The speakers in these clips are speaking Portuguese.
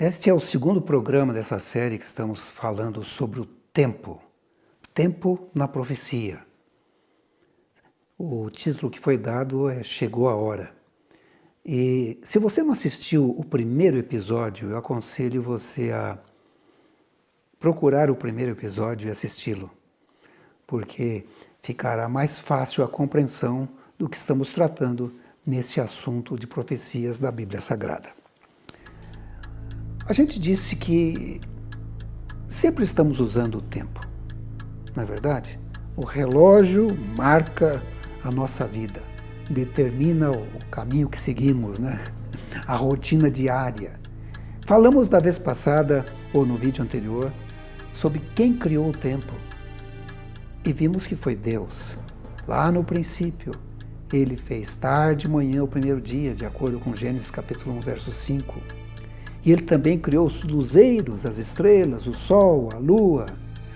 Este é o segundo programa dessa série que estamos falando sobre o tempo. Tempo na profecia. O título que foi dado é Chegou a Hora. E se você não assistiu o primeiro episódio, eu aconselho você a procurar o primeiro episódio e assisti-lo, porque ficará mais fácil a compreensão do que estamos tratando nesse assunto de profecias da Bíblia Sagrada. A gente disse que sempre estamos usando o tempo, não é verdade? O relógio marca a nossa vida, determina o caminho que seguimos, né? A rotina diária. Falamos da vez passada, ou no vídeo anterior, sobre quem criou o tempo. E vimos que foi Deus. Lá no princípio, Ele fez tarde e manhã o primeiro dia, de acordo com Gênesis capítulo 1, verso 5. E Ele também criou os luzeiros, as estrelas, o sol, a lua,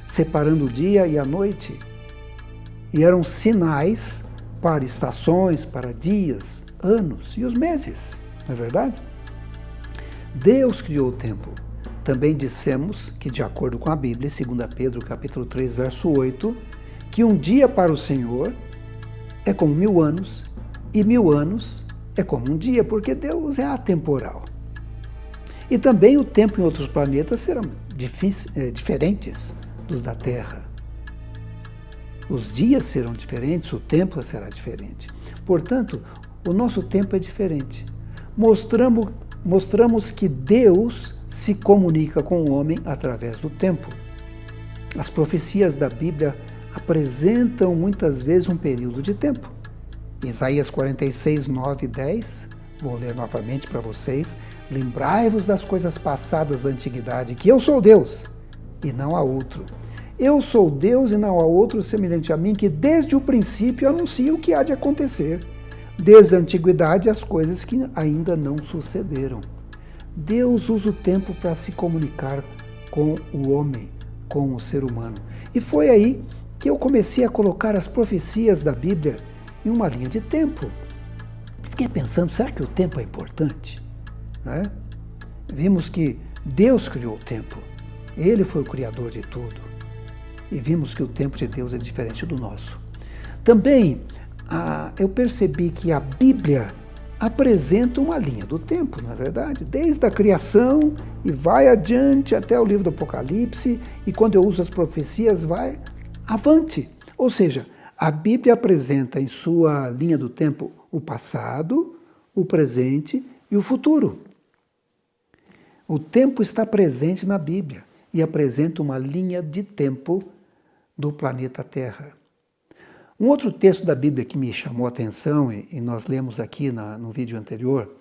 separando o dia e a noite. E eram sinais para estações, para dias, anos e os meses, não é verdade? Deus criou o tempo. Também dissemos que, de acordo com a Bíblia, 2 Pedro capítulo 3, verso 8, que um dia para o Senhor é como 1000 anos, e 1000 anos é como um dia, porque Deus é atemporal. E também o tempo em outros planetas serão diferentes dos da Terra. Os dias serão diferentes, o tempo será diferente. Portanto, o nosso tempo é diferente. Mostramos que Deus se comunica com o homem através do tempo. As profecias da Bíblia apresentam muitas vezes um período de tempo. Isaías 46, 9 e 10, vou ler novamente para vocês. Lembrai-vos das coisas passadas da antiguidade, que eu sou Deus e não há outro. Eu sou Deus e não há outro semelhante a mim, que desde o princípio anuncia o que há de acontecer. Desde a antiguidade as coisas que ainda não sucederam. Deus usa o tempo para se comunicar com o homem, com o ser humano. E foi aí que eu comecei a colocar as profecias da Bíblia em uma linha de tempo. Fiquei pensando, será que o tempo é importante? Né? Vimos que Deus criou o tempo. Ele foi o criador de tudo. E vimos que o tempo de Deus é diferente do nosso. Também eu percebi que a Bíblia apresenta uma linha do tempo, não é verdade? Desde a criação e vai adiante até o livro do Apocalipse, e quando eu uso as profecias, vai avante. Ou seja, a Bíblia apresenta em sua linha do tempo o passado, o presente e o futuro. O tempo está presente na Bíblia e apresenta uma linha de tempo do planeta Terra. Um outro texto da Bíblia que me chamou a atenção, e nós lemos aqui no vídeo anterior,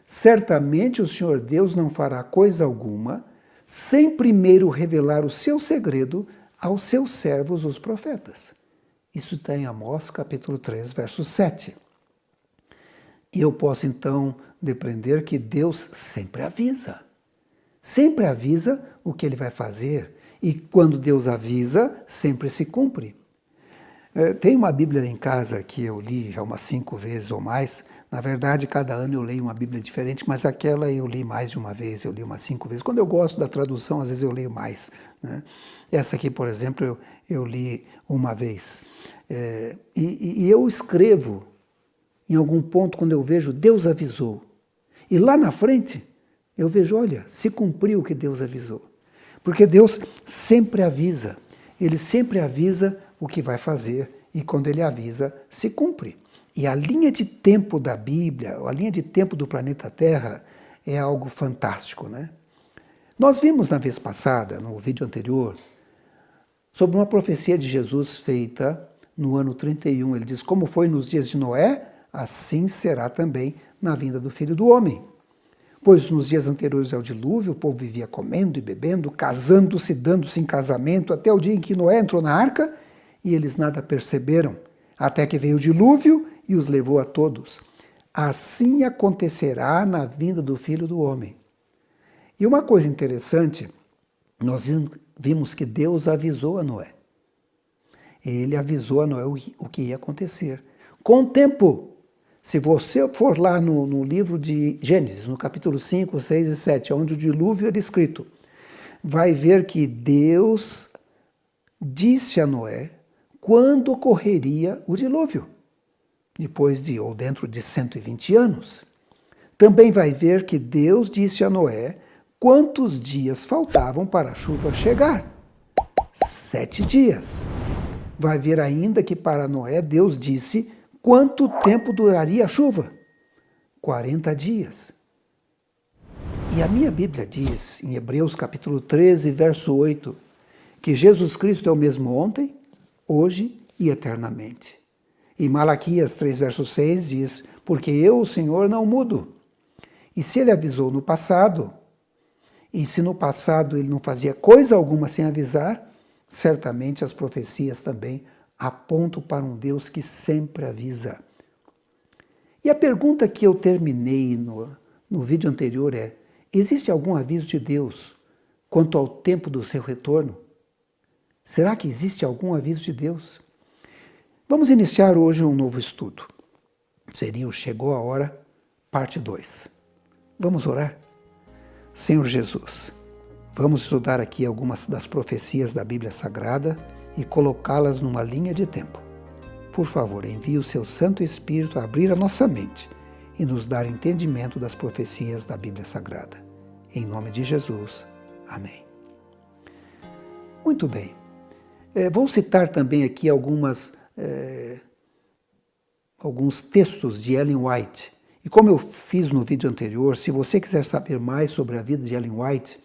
certamente o Senhor Deus não fará coisa alguma sem primeiro revelar o seu segredo aos seus servos, os profetas. Isso está em Amós capítulo 3, verso 7. E eu posso então depreender que Deus sempre avisa o que Ele vai fazer, e quando Deus avisa, sempre se cumpre. Tem uma Bíblia em casa que eu li já umas 5 vezes ou mais. Na verdade, cada ano eu leio uma Bíblia diferente, mas aquela eu li mais de uma vez, eu li umas 5 vezes. Quando eu gosto da tradução, às vezes eu leio mais, né? Essa aqui, por exemplo, eu li uma vez. E eu escrevo em algum ponto, quando eu vejo Deus avisou. E lá na frente, eu vejo, olha, se cumpriu o que Deus avisou. Porque Deus sempre avisa. Ele sempre avisa o que vai fazer, e quando Ele avisa, se cumpre. E a linha de tempo da Bíblia, a linha de tempo do planeta Terra, é algo fantástico, né? Nós vimos na vez passada, no vídeo anterior, sobre uma profecia de Jesus feita no ano 31. Ele diz, como foi nos dias de Noé, assim será também na vinda do Filho do Homem. Pois nos dias anteriores ao dilúvio, o povo vivia comendo e bebendo, casando-se, dando-se em casamento, até o dia em que Noé entrou na arca, e eles nada perceberam, até que veio o dilúvio e os levou a todos. Assim acontecerá na vinda do Filho do Homem. E uma coisa interessante, nós vimos que Deus avisou a Noé. Ele avisou a Noé o que ia acontecer. Com o tempo, Se você for lá no livro de Gênesis, no capítulo 5, 6 e 7, onde o dilúvio é descrito, vai ver que Deus disse a Noé quando ocorreria o dilúvio, depois de ou dentro de 120 anos. Também vai ver que Deus disse a Noé quantos dias faltavam para a chuva chegar. 7 dias. Vai ver ainda que para Noé Deus disse quanto tempo duraria a chuva. 40 dias. E a minha Bíblia diz, em Hebreus capítulo 13, verso 8, que Jesus Cristo é o mesmo ontem, hoje e eternamente. E Malaquias 3, verso 6 diz, porque eu, o Senhor, não mudo. E se ele avisou no passado, e se no passado ele não fazia coisa alguma sem avisar, certamente as profecias também apontam para um Deus que sempre avisa. E a pergunta que eu terminei no vídeo anterior é, existe algum aviso de Deus quanto ao tempo do seu retorno? Será que existe algum aviso de Deus? Vamos iniciar hoje um novo estudo. Seria o Chegou a Hora, parte 2. Vamos orar? Senhor Jesus, vamos estudar aqui algumas das profecias da Bíblia Sagrada e colocá-las numa linha de tempo. Por favor, envie o seu Santo Espírito a abrir a nossa mente e nos dar entendimento das profecias da Bíblia Sagrada. Em nome de Jesus. Amém. Muito bem. Vou citar também aqui alguns textos de Ellen White. E como eu fiz no vídeo anterior, se você quiser saber mais sobre a vida de Ellen White,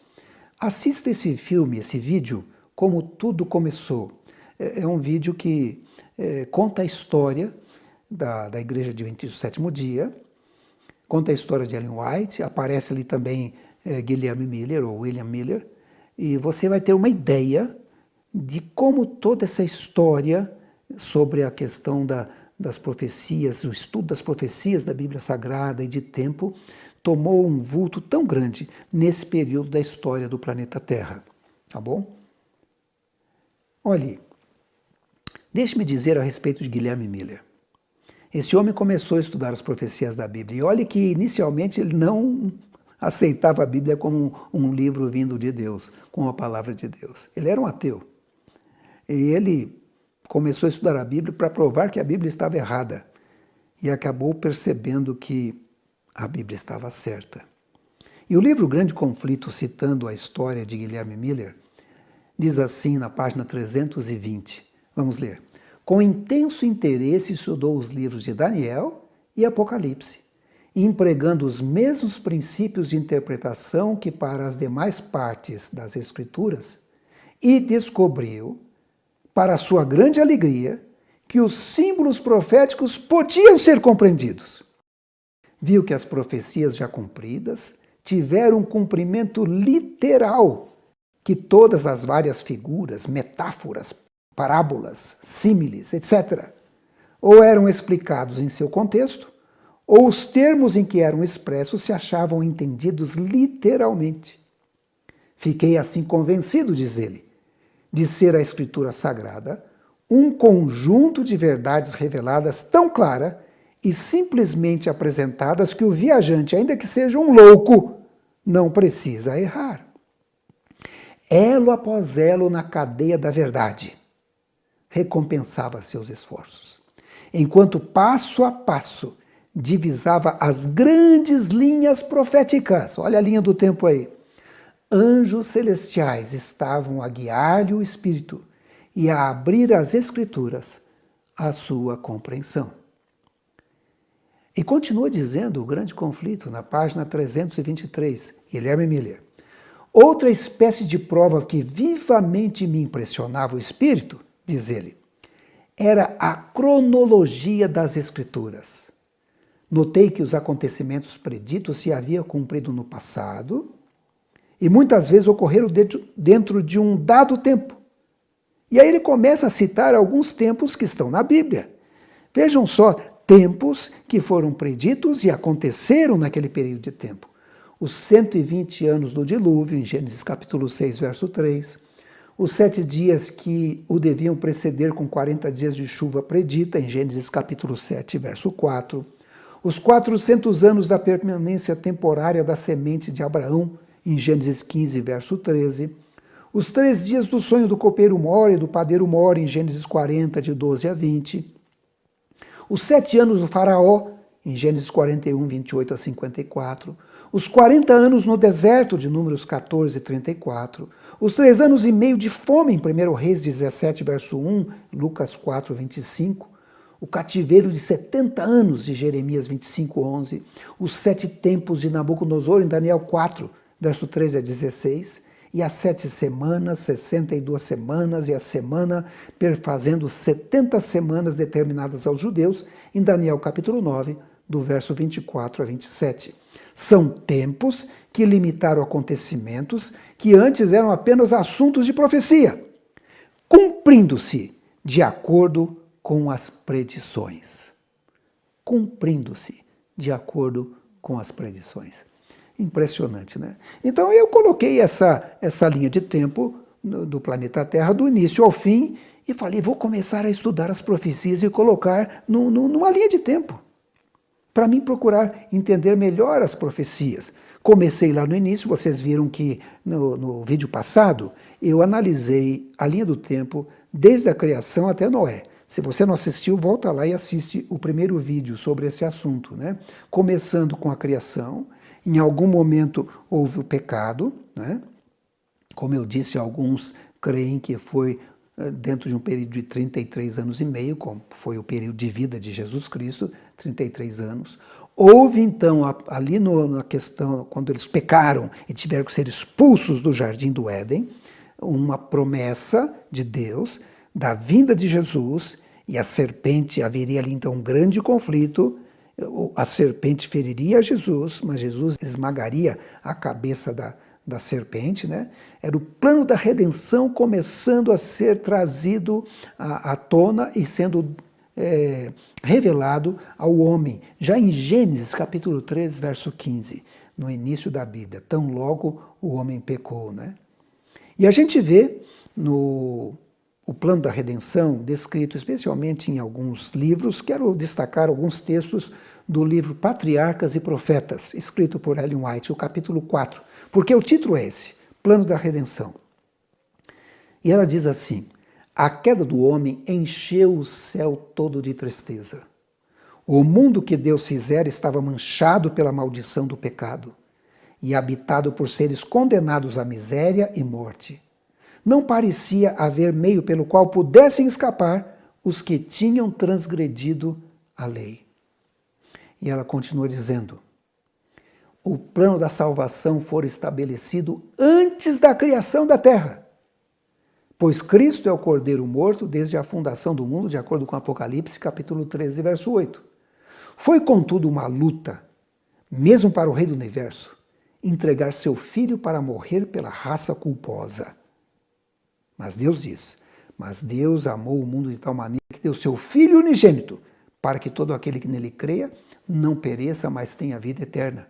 assista esse filme, esse vídeo, Como Tudo Começou. É um vídeo que conta a história da Igreja Adventista do Sétimo Dia, conta a história de Ellen White, aparece ali também Guilherme Miller, ou William Miller, e você vai ter uma ideia de como toda essa história sobre a questão das profecias, o estudo das profecias da Bíblia Sagrada e de tempo, tomou um vulto tão grande nesse período da história do planeta Terra. Tá bom? Olhe, deixe-me dizer a respeito de Guilherme Miller. Esse homem começou a estudar as profecias da Bíblia, e olhe que inicialmente ele não aceitava a Bíblia como um livro vindo de Deus, com a palavra de Deus. Ele era um ateu. E ele começou a estudar a Bíblia para provar que a Bíblia estava errada. E acabou percebendo que a Bíblia estava certa. E o livro Grande Conflito, citando a história de Guilherme Miller, diz assim na página 320. Vamos ler. Com intenso interesse estudou os livros de Daniel e Apocalipse, empregando os mesmos princípios de interpretação que para as demais partes das Escrituras, e descobriu, para sua grande alegria, que os símbolos proféticos podiam ser compreendidos. Viu que as profecias já cumpridas tiveram um cumprimento literal, que todas as várias figuras, metáforas, parábolas, símiles, etc., ou eram explicados em seu contexto, ou os termos em que eram expressos se achavam entendidos literalmente. Fiquei assim convencido, diz ele, de ser a Escritura Sagrada um conjunto de verdades reveladas tão clara e simplesmente apresentadas que o viajante, ainda que seja um louco, não precisa errar. Elo após elo na cadeia da verdade recompensava seus esforços, enquanto passo a passo divisava as grandes linhas proféticas. Olha a linha do tempo aí. Anjos celestiais estavam a guiar-lhe o espírito e a abrir as Escrituras à sua compreensão. E continua dizendo o Grande Conflito, na página 323, Guilherme Miller. Outra espécie de prova que vivamente me impressionava o espírito, diz ele, era a cronologia das Escrituras. Notei que os acontecimentos preditos se haviam cumprido no passado e muitas vezes ocorreram dentro de um dado tempo. E aí ele começa a citar alguns tempos que estão na Bíblia. Vejam só, tempos que foram preditos e aconteceram naquele período de tempo. Os 120 anos do dilúvio, em Gênesis capítulo 6, verso 3. Os 7 dias que o deviam preceder com 40 dias de chuva predita, em Gênesis capítulo 7, verso 4. Os 400 anos da permanência temporária da semente de Abraão, em Gênesis 15, verso 13. Os 3 dias do sonho do copeiro mor e do padeiro mor, em Gênesis 40, de 12 a 20. Os 7 anos do faraó, em Gênesis 41, 28 a 54. Os 40 anos no deserto, de Números 14, 34. Os 3 anos e meio de fome, em 1 Reis 17, verso 1, Lucas 4, 25. O cativeiro de 70 anos, de Jeremias 25, 11. Os 7 tempos de Nabucodonosor, em Daniel 4, verso 13 a 16. E as 7 semanas, 62 semanas, e a semana perfazendo 70 semanas determinadas aos judeus, em Daniel capítulo 9, do verso 24 a 27. São tempos que limitaram acontecimentos que antes eram apenas assuntos de profecia, cumprindo-se de acordo com as predições. Cumprindo-se de acordo com as predições. Impressionante, né? Então eu coloquei essa linha de tempo do planeta Terra, do início ao fim, e falei, vou começar a estudar as profecias e colocar numa linha de tempo, para mim procurar entender melhor as profecias. Comecei lá no início, vocês viram que no vídeo passado, eu analisei a linha do tempo desde a criação até Noé. Se você não assistiu, volta lá e assiste o primeiro vídeo sobre esse assunto, né? Começando com a criação. Em algum momento houve o pecado, né? Como eu disse, alguns creem que foi dentro de um período de 33 anos e meio, como foi o período de vida de Jesus Cristo, 33 anos. Houve então, ali na questão, quando eles pecaram e tiveram que ser expulsos do jardim do Éden, uma promessa de Deus, da vinda de Jesus, e a serpente, haveria ali então um grande conflito. A serpente feriria a Jesus, mas Jesus esmagaria a cabeça da serpente, né? Era o plano da redenção começando a ser trazido à tona e sendo revelado ao homem. Já em Gênesis capítulo 3, verso 15, no início da Bíblia, tão logo o homem pecou, né? E a gente vê o plano da redenção descrito especialmente em alguns livros. Quero destacar alguns textos do livro Patriarcas e Profetas, escrito por Ellen White, o capítulo 4, porque o título é esse, Plano da Redenção. E ela diz assim: a queda do homem encheu o céu todo de tristeza. O mundo que Deus fizera estava manchado pela maldição do pecado e habitado por seres condenados à miséria e morte. Não parecia haver meio pelo qual pudessem escapar os que tinham transgredido a lei. E ela continua dizendo: o plano da salvação foi estabelecido antes da criação da terra, pois Cristo é o Cordeiro morto desde a fundação do mundo, de acordo com Apocalipse, capítulo 13, verso 8. Foi, contudo, uma luta, mesmo para o Rei do Universo, entregar seu filho para morrer pela raça culposa. Mas Deus diz: mas Deus amou o mundo de tal maneira que deu seu Filho unigênito, para que todo aquele que nele creia não pereça, mas tenha vida eterna.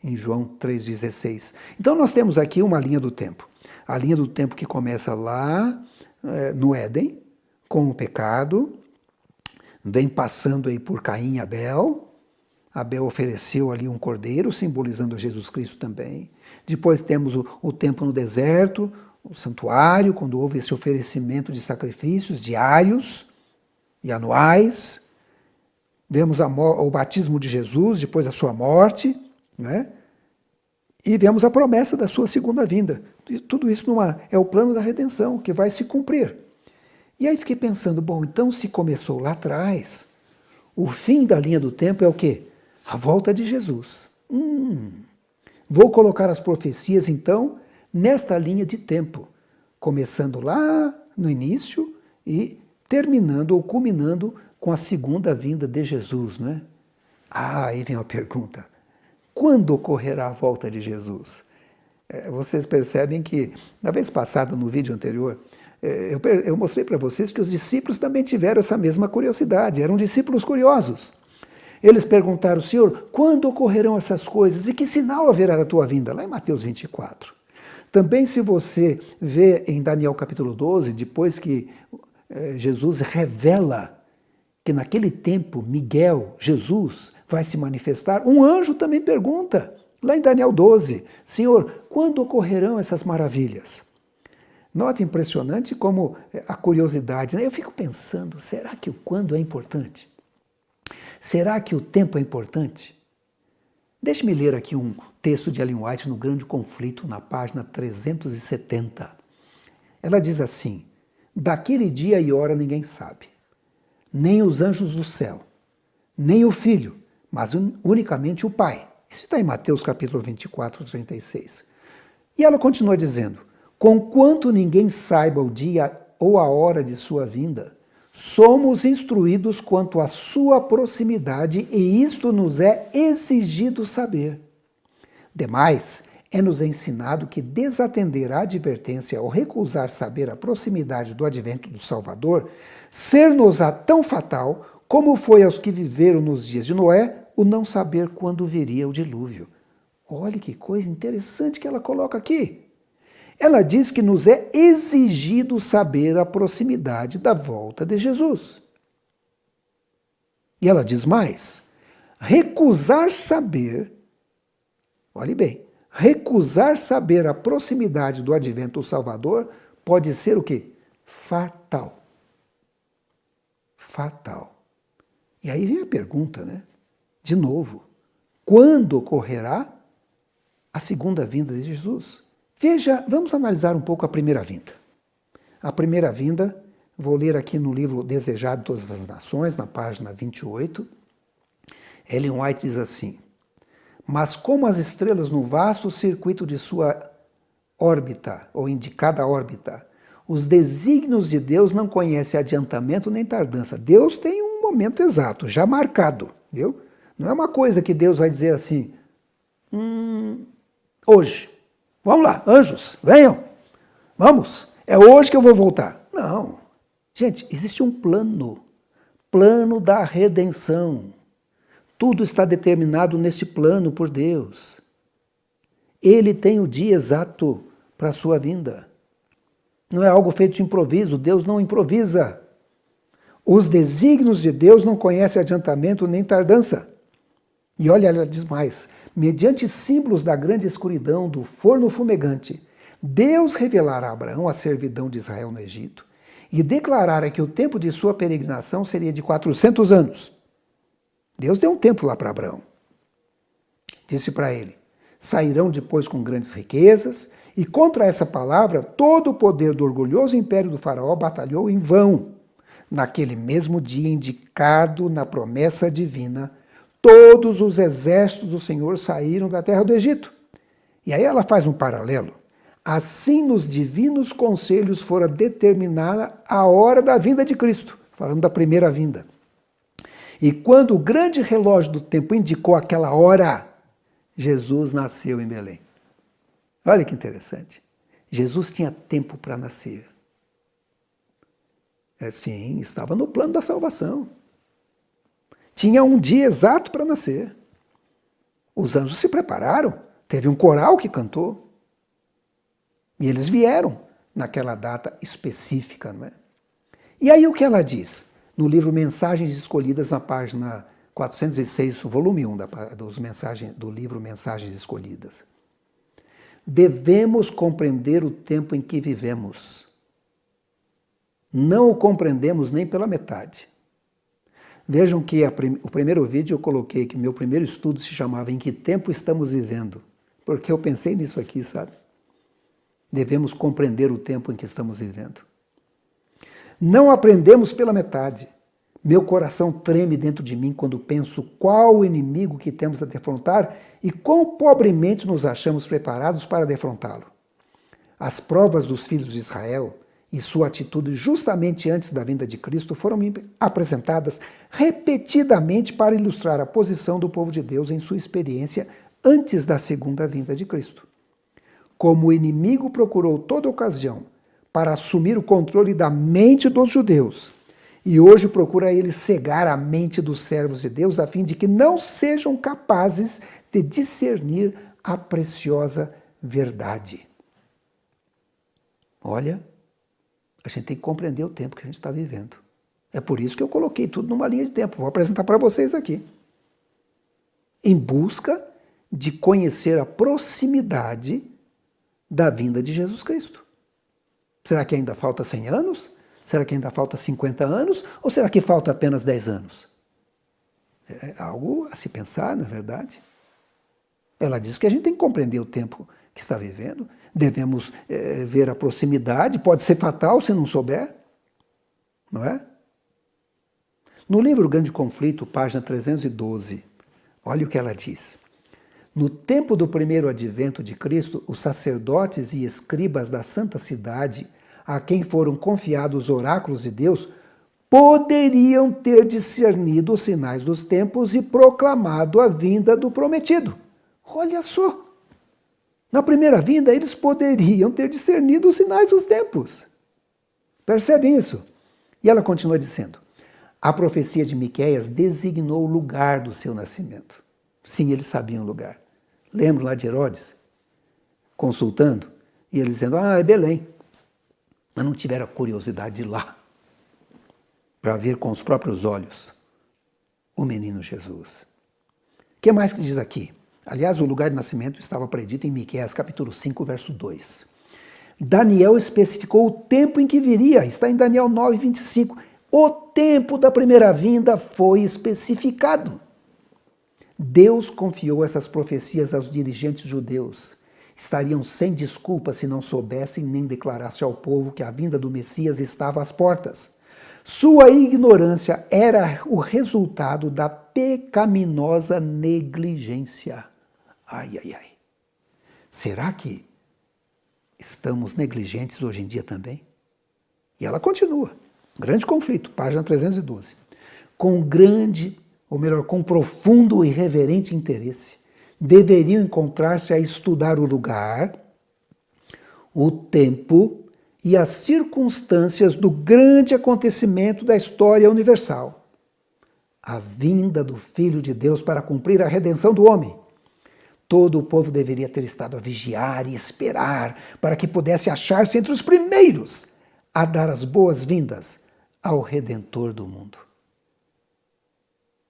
Em João 3,16. Então nós temos aqui uma linha do tempo. A linha do tempo que começa lá no Éden, com o pecado, vem passando aí por Caim e Abel. Abel ofereceu ali um cordeiro, simbolizando Jesus Cristo também. Depois temos o tempo no deserto, o santuário, quando houve esse oferecimento de sacrifícios diários e anuais. Vemos o batismo de Jesus, depois a sua morte, né? E vemos a promessa da sua segunda vinda. E tudo isso é o plano da redenção, que vai se cumprir. E aí fiquei pensando, bom, então se começou lá atrás, o fim da linha do tempo é o quê? A volta de Jesus. Vou colocar as profecias, então, nesta linha de tempo, começando lá no início e terminando ou culminando com a segunda vinda de Jesus, né? Aí vem a pergunta: quando ocorrerá a volta de Jesus? Vocês percebem que, na vez passada, no vídeo anterior, eu mostrei para vocês que os discípulos também tiveram essa mesma curiosidade, eram discípulos curiosos. Eles perguntaram: Senhor, quando ocorrerão essas coisas e que sinal haverá da tua vinda? Lá em Mateus 24. Também, se você vê em Daniel capítulo 12, depois que Jesus revela que naquele tempo Miguel, Jesus, vai se manifestar, um anjo também pergunta, lá em Daniel 12, Senhor, quando ocorrerão essas maravilhas? Nota impressionante como a curiosidade, né? Eu fico pensando, será que o quando é importante? Será que o tempo é importante? Deixe-me ler aqui um texto de Ellen White no Grande Conflito, na página 370. Ela diz assim, daquele dia e hora ninguém sabe, nem os anjos do céu, nem o Filho, mas unicamente o Pai. Isso está em Mateus capítulo 24, 36. E ela continua dizendo, conquanto ninguém saiba o dia ou a hora de sua vinda, somos instruídos quanto à sua proximidade e isto nos é exigido saber. Demais, é-nos ensinado que desatender à advertência ou recusar saber a proximidade do advento do Salvador, ser-nos-á tão fatal como foi aos que viveram nos dias de Noé o não saber quando viria o dilúvio. Olha que coisa interessante que ela coloca aqui. Ela diz que nos é exigido saber a proximidade da volta de Jesus. E ela diz mais, recusar saber, olhe bem, recusar saber a proximidade do advento do Salvador pode ser o quê? Fatal. Fatal. E aí vem a pergunta, né? De novo, quando ocorrerá a segunda vinda de Jesus? Veja, vamos analisar um pouco a primeira vinda. A primeira vinda, vou ler aqui no livro Desejado de Todas as Nações, na página 28. Ellen White diz assim, mas como as estrelas no vasto circuito de sua órbita, ou indicada órbita, os desígnios de Deus não conhecem adiantamento nem tardança. Deus tem um momento exato, já marcado, viu? Não é uma coisa que Deus vai dizer assim, hoje. Vamos lá, anjos, venham, vamos, é hoje que eu vou voltar. Não, gente, existe um plano da redenção. Tudo está determinado neste plano por Deus. Ele tem o dia exato para a sua vinda. Não é algo feito de improviso, Deus não improvisa. Os desígnios de Deus não conhecem adiantamento nem tardança. E olha, ela diz mais, mediante símbolos da grande escuridão do forno fumegante, Deus revelará a Abraão a servidão de Israel no Egito e declarara que o tempo de sua peregrinação seria de 400 anos. Deus deu um tempo lá para Abraão. Disse para ele, sairão depois com grandes riquezas, e contra essa palavra todo o poder do orgulhoso império do faraó batalhou em vão. Naquele mesmo dia indicado na promessa divina, todos os exércitos do Senhor saíram da terra do Egito. E aí ela faz um paralelo. Assim, nos divinos conselhos fora determinada a hora da vinda de Cristo, falando da primeira vinda. E quando o grande relógio do tempo indicou aquela hora, Jesus nasceu em Belém. Olha que interessante. Jesus tinha tempo para nascer. Sim, estava no plano da salvação. Tinha um dia exato para nascer. Os anjos se prepararam, teve um coral que cantou. E eles vieram naquela data específica, não é? E aí o que ela diz? No livro Mensagens Escolhidas, na página 406, volume 1 do livro Mensagens Escolhidas. Devemos compreender o tempo em que vivemos. Não o compreendemos nem pela metade. Vejam que o primeiro vídeo eu coloquei que meu primeiro estudo se chamava Em que tempo estamos vivendo? Porque eu pensei nisso aqui, sabe? Devemos compreender o tempo em que estamos vivendo. Não aprendemos pela metade. Meu coração treme dentro de mim quando penso qual o inimigo que temos a defrontar e quão pobremente nos achamos preparados para defrontá-lo. As provas dos filhos de Israel e sua atitude justamente antes da vinda de Cristo foram me apresentadas repetidamente para ilustrar a posição do povo de Deus em sua experiência antes da segunda vinda de Cristo. Como o inimigo procurou toda ocasião para assumir o controle da mente dos judeus, e hoje procura ele cegar a mente dos servos de Deus a fim de que não sejam capazes de discernir a preciosa verdade. Olha, a gente tem que compreender o tempo que a gente está vivendo. É por isso que eu coloquei tudo numa linha de tempo. Vou apresentar para vocês aqui. Em busca de conhecer a proximidade da vinda de Jesus Cristo. Será que ainda falta 100 anos? Será que ainda falta 50 anos? Ou será que falta apenas 10 anos? É algo a se pensar, não é verdade? Ela diz que a gente tem que compreender o tempo que está vivendo, devemos ver a proximidade, pode ser fatal se não souber, não é? No livro Grande Conflito, página 312, olha o que ela diz. No tempo do primeiro advento de Cristo, os sacerdotes e escribas da santa cidade, a quem foram confiados os oráculos de Deus, poderiam ter discernido os sinais dos tempos e proclamado a vinda do prometido. Olha só! Na primeira vinda, eles poderiam ter discernido os sinais dos tempos. Percebem isso? E ela continua dizendo, a profecia de Miqueias designou o lugar do seu nascimento. Sim, eles sabiam o lugar. Lembram lá de Herodes? Consultando, e eles dizendo, é Belém. Mas não tiveram a curiosidade de ir lá, para ver com os próprios olhos o menino Jesus. O que mais que diz aqui? Aliás, o lugar de nascimento estava predito em Miqueias, capítulo 5, verso 2. Daniel especificou o tempo em que viria, está em Daniel 9, 25. O tempo da primeira vinda foi especificado. Deus confiou essas profecias aos dirigentes judeus. Estariam sem desculpa se não soubessem nem declarassem ao povo que a vinda do Messias estava às portas. Sua ignorância era o resultado da pecaminosa negligência. Ai, ai, ai. Será que estamos negligentes hoje em dia também? E ela continua. Grande Conflito, página 312. Com profundo e reverente interesse, deveriam encontrar-se a estudar o lugar, o tempo e as circunstâncias do grande acontecimento da história universal. A vinda do Filho de Deus para cumprir a redenção do homem. Todo o povo deveria ter estado a vigiar e esperar para que pudesse achar-se entre os primeiros a dar as boas-vindas ao Redentor do mundo.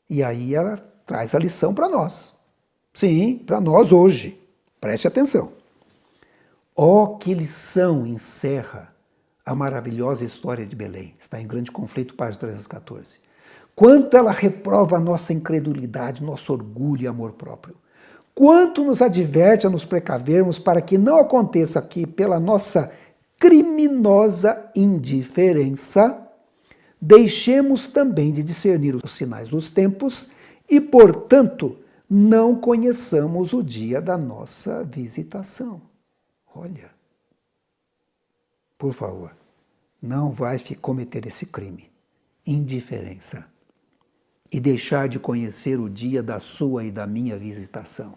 E aí ela traz a lição para nós. Sim, para nós hoje. Preste atenção. Que lição encerra a maravilhosa história de Belém. Está em Grande Conflito, página 314. Quanto ela reprova a nossa incredulidade, nosso orgulho e amor próprio. Quanto nos adverte a nos precavermos para que não aconteça que, pela nossa criminosa indiferença, deixemos também de discernir os sinais dos tempos e, portanto, não conheçamos o dia da nossa visitação. Olha, por favor, não vai cometer esse crime, indiferença, e deixar de conhecer o dia da sua e da minha visitação,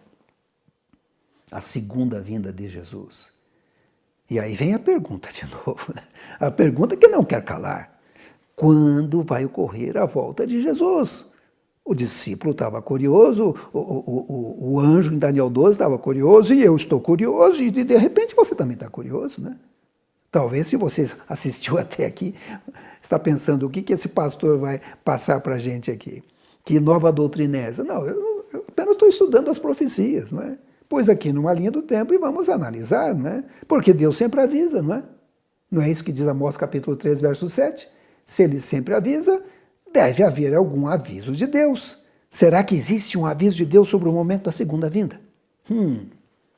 a segunda vinda de Jesus. E aí vem a pergunta de novo, né? A pergunta que não quer calar. Quando vai ocorrer a volta de Jesus? O discípulo estava curioso, o anjo em Daniel 12 estava curioso, e eu estou curioso, e de repente você também está curioso, né? Talvez, se você assistiu até aqui, está pensando, o que esse pastor vai passar para a gente aqui? Que nova doutrina é essa? Não, eu apenas estou estudando as profecias, não é? Pôs aqui numa linha do tempo e vamos analisar, não é? Porque Deus sempre avisa, não é? Não é isso que diz Amós capítulo 3, verso 7? Se ele sempre avisa, deve haver algum aviso de Deus. Será que existe um aviso de Deus sobre o momento da segunda vinda?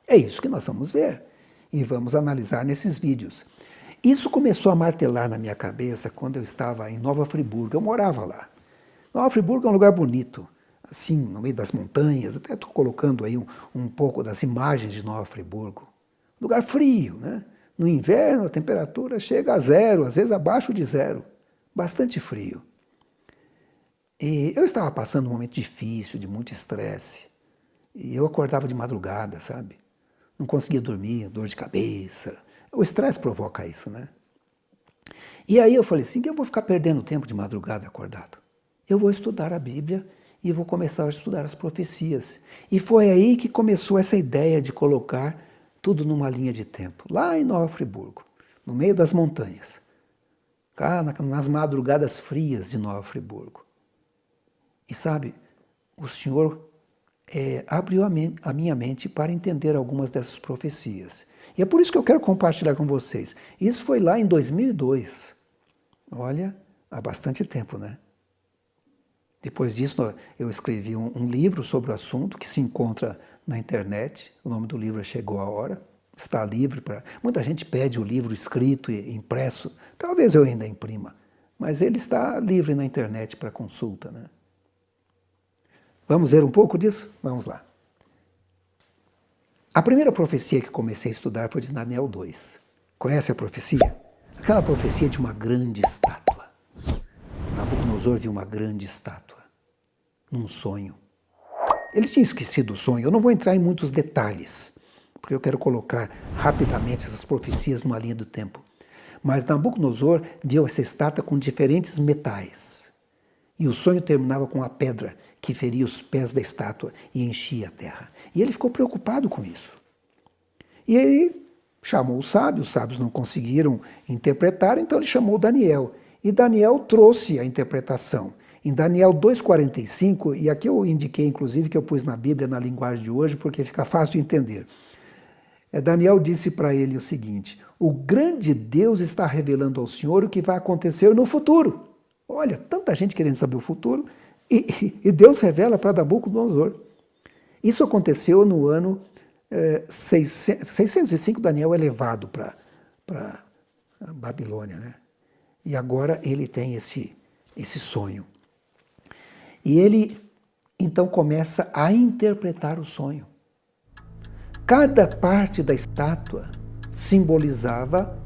É isso que nós vamos ver e vamos analisar nesses vídeos. Isso começou a martelar na minha cabeça quando eu estava em Nova Friburgo, eu morava lá. Nova Friburgo é um lugar bonito, assim, no meio das montanhas, eu até estou colocando aí um pouco das imagens de Nova Friburgo. Lugar frio, né? No inverno a temperatura chega a 0, às vezes abaixo de 0, bastante frio. E eu estava passando um momento difícil, de muito estresse, e eu acordava de madrugada, sabe? Não conseguia dormir, dor de cabeça. O estresse provoca isso, né? E aí eu falei assim, que eu vou ficar perdendo tempo de madrugada acordado. Eu vou estudar a Bíblia e vou começar a estudar as profecias. E foi aí que começou essa ideia de colocar tudo numa linha de tempo, lá em Nova Friburgo, no meio das montanhas. nas madrugadas frias de Nova Friburgo. E sabe, o Senhor abriu a minha mente para entender algumas dessas profecias. E é por isso que eu quero compartilhar com vocês. Isso foi lá em 2002. Olha, há bastante tempo, né? Depois disso, eu escrevi um livro sobre o assunto que se encontra na internet. O nome do livro é Chegou a Hora. Está livre para... Muita gente pede o livro escrito e impresso. Talvez eu ainda imprima. Mas ele está livre na internet para consulta, né? Vamos ver um pouco disso? Vamos lá. A primeira profecia que comecei a estudar foi de Daniel 2. Conhece a profecia? Aquela profecia de uma grande estátua. Nabucodonosor viu uma grande estátua, num sonho. Ele tinha esquecido o sonho. Eu não vou entrar em muitos detalhes, porque eu quero colocar rapidamente essas profecias numa linha do tempo. Mas Nabucodonosor viu essa estátua com diferentes metais. E o sonho terminava com a pedra que feria os pés da estátua e enchia a terra. E ele ficou preocupado com isso. E ele chamou os sábios não conseguiram interpretar, então ele chamou Daniel. E Daniel trouxe a interpretação. Em Daniel 2,45, e aqui eu indiquei inclusive que eu pus na Bíblia na linguagem de hoje, porque fica fácil de entender. Daniel disse para ele o seguinte: o grande Deus está revelando ao Senhor o que vai acontecer no futuro. Olha, tanta gente querendo saber o futuro, e Deus revela para Nabucodonosor. Isso aconteceu no ano 605, Daniel é levado para a Babilônia, né? E agora ele tem esse sonho. E ele, então, começa a interpretar o sonho. Cada parte da estátua simbolizava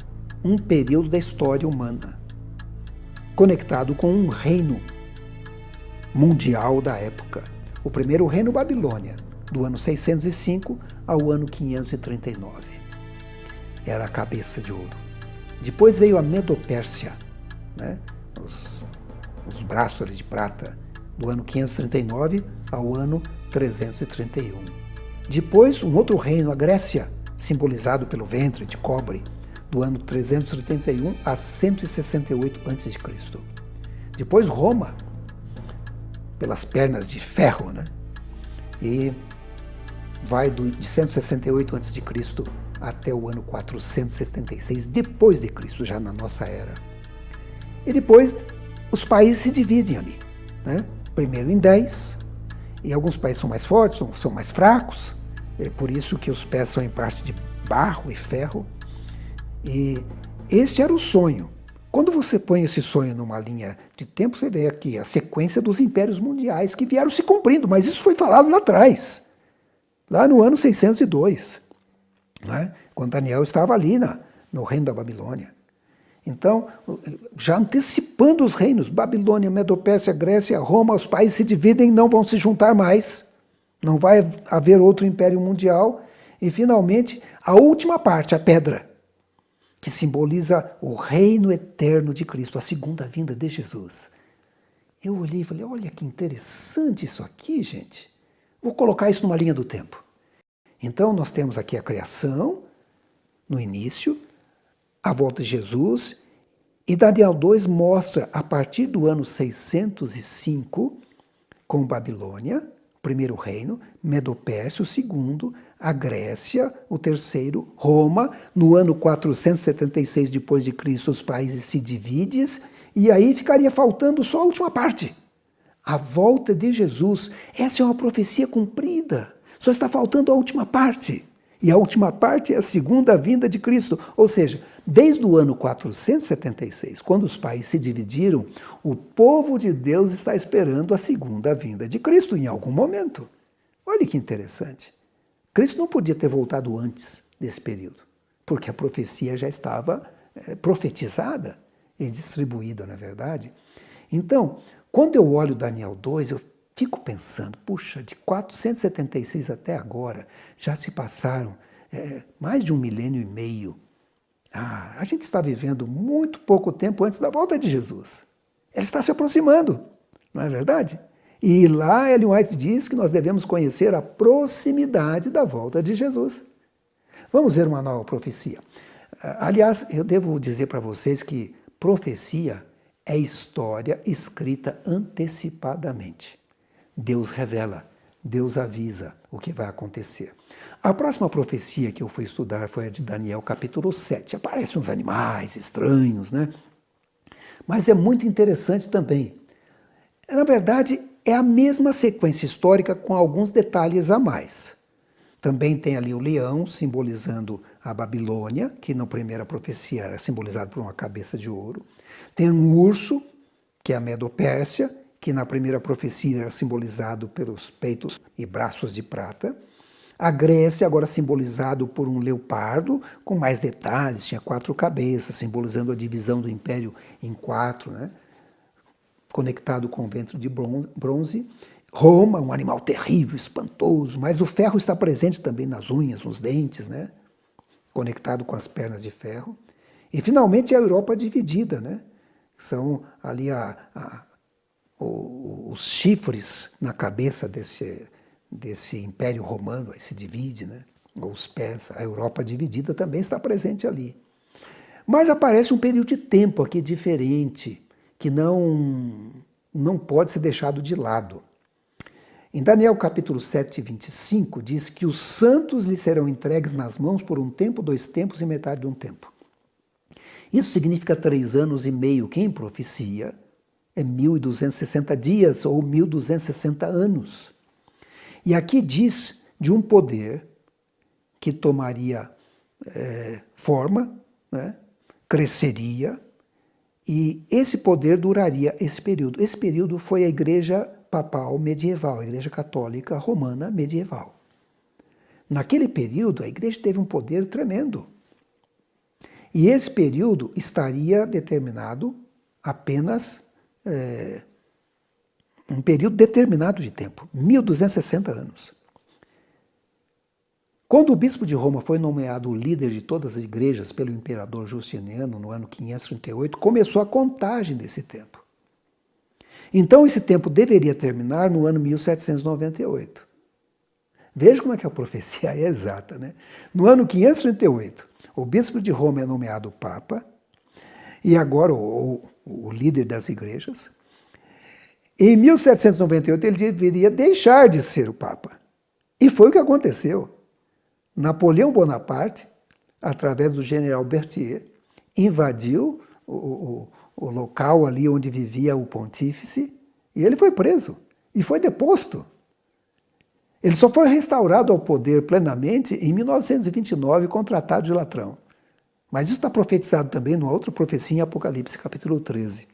um período da história humana, conectado com um reino mundial da época. O primeiro reino Babilônia, do ano 605 ao ano 539. Era a cabeça de ouro. Depois veio a Medopérsia, né? Os braços ali de prata, do ano 539 ao ano 331. Depois, um outro reino, a Grécia, simbolizado pelo ventre de cobre, do ano 331 a 168 a.C. Depois, Roma, pelas pernas de ferro, né? E vai de 168 a.C. até o ano 476 depois de Cristo, já na nossa era. E depois, os países se dividem ali, né? Primeiro em 10, e alguns países são mais fortes, são mais fracos, é por isso que os pés são em parte de barro e ferro. E este era o sonho. Quando você põe esse sonho numa linha de tempo, você vê aqui a sequência dos impérios mundiais que vieram se cumprindo, mas isso foi falado lá atrás, lá no ano 602, né? Quando Daniel estava ali no reino da Babilônia. Então, já antecipando os reinos, Babilônia, Medopérsia, Grécia, Roma, os países se dividem, não vão se juntar mais, não vai haver outro império mundial, e finalmente a última parte, a pedra, que simboliza o reino eterno de Cristo, a segunda vinda de Jesus. Eu olhei e falei, olha que interessante isso aqui, gente. Vou colocar isso numa linha do tempo. Então, nós temos aqui a criação, no início, a volta de Jesus, e Daniel 2 mostra, a partir do ano 605, com Babilônia, o primeiro reino, Medopérsia, o segundo, a Grécia, o terceiro, Roma, no ano 476 depois de Cristo, os países se dividem, e aí ficaria faltando só a última parte, a volta de Jesus. Essa é uma profecia cumprida, só está faltando a última parte. E a última parte é a segunda vinda de Cristo. Ou seja, desde o ano 476, quando os países se dividiram, o povo de Deus está esperando a segunda vinda de Cristo em algum momento. Olha que interessante. Cristo não podia ter voltado antes desse período, porque a profecia já estava profetizada e distribuída, na verdade. Então, quando eu olho Daniel 2, eu fico pensando, puxa, de 476 até agora, já se passaram mais de 1,5 milênio. A gente está vivendo muito pouco tempo antes da volta de Jesus. Ele está se aproximando, não é verdade? E lá Ellen White diz que nós devemos conhecer a proximidade da volta de Jesus. Vamos ver uma nova profecia. Aliás, eu devo dizer para vocês que Profecia é história escrita antecipadamente. Deus revela, Deus avisa o que vai acontecer. A próxima profecia que eu fui estudar foi a de Daniel, capítulo 7. Aparecem uns animais estranhos, né? Mas é muito interessante também. Na verdade, é a mesma sequência histórica com alguns detalhes a mais. Também tem ali o leão, simbolizando a Babilônia, que na primeira profecia era simbolizado por uma cabeça de ouro. Tem um urso, que é a Medo-Pérsia, que na primeira profecia era simbolizado pelos peitos e braços de prata. A Grécia, agora simbolizado por um leopardo, com mais detalhes, tinha 4 cabeças, simbolizando a divisão do império em 4, né? Conectado com o ventre de bronze. Roma, um animal terrível, espantoso, mas o ferro está presente também nas unhas, nos dentes, né? Conectado com as pernas de ferro. E, finalmente, a Europa dividida, né? São ali os chifres na cabeça desse Império Romano, aí se divide, né? Os pés, a Europa dividida também está presente ali. Mas aparece um período de tempo aqui diferente, que não pode ser deixado de lado. Em Daniel capítulo 7, 25, diz que os santos lhe serão entregues nas mãos por um tempo, 2 tempos e metade de um tempo. Isso significa 3 anos e meio, que em profecia é 1.260 dias ou 1.260 anos. E aqui diz de um poder que tomaria forma, né, cresceria, e esse poder duraria esse período. Esse período foi a Igreja Papal medieval, a Igreja Católica Romana medieval. Naquele período, a Igreja teve um poder tremendo. E esse período estaria determinado apenas um período determinado de tempo, 1.260 anos. Quando o bispo de Roma foi nomeado o líder de todas as igrejas pelo imperador Justiniano no ano 538, começou a contagem desse tempo. Então esse tempo deveria terminar no ano 1798. Veja como é que a profecia é exata, né? No ano 538, o bispo de Roma é nomeado papa, e agora o líder das igrejas. Em 1798 ele deveria deixar de ser o papa. E foi o que aconteceu. Napoleão Bonaparte, através do general Berthier, invadiu o local ali onde vivia o pontífice, e ele foi preso e foi deposto. Ele só foi restaurado ao poder plenamente em 1929 com o Tratado de Latrão. Mas isso está profetizado também numa outra profecia em Apocalipse, capítulo 13.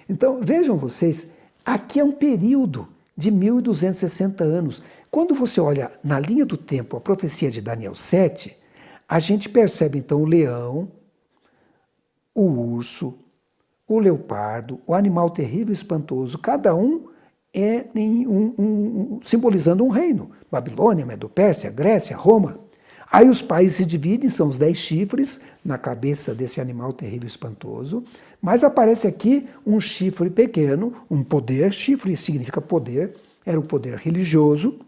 Então, vejam vocês, aqui é um período de 1.260 anos. Quando você olha na linha do tempo a profecia de Daniel 7, a gente percebe então o leão, o urso, o leopardo, o animal terrível e espantoso, cada um simbolizando um reino. Babilônia, Medo-Pérsia, Grécia, Roma. Aí os países se dividem, são os 10 chifres na cabeça desse animal terrível e espantoso, mas aparece aqui um chifre pequeno, um poder, chifre significa poder, era um poder religioso,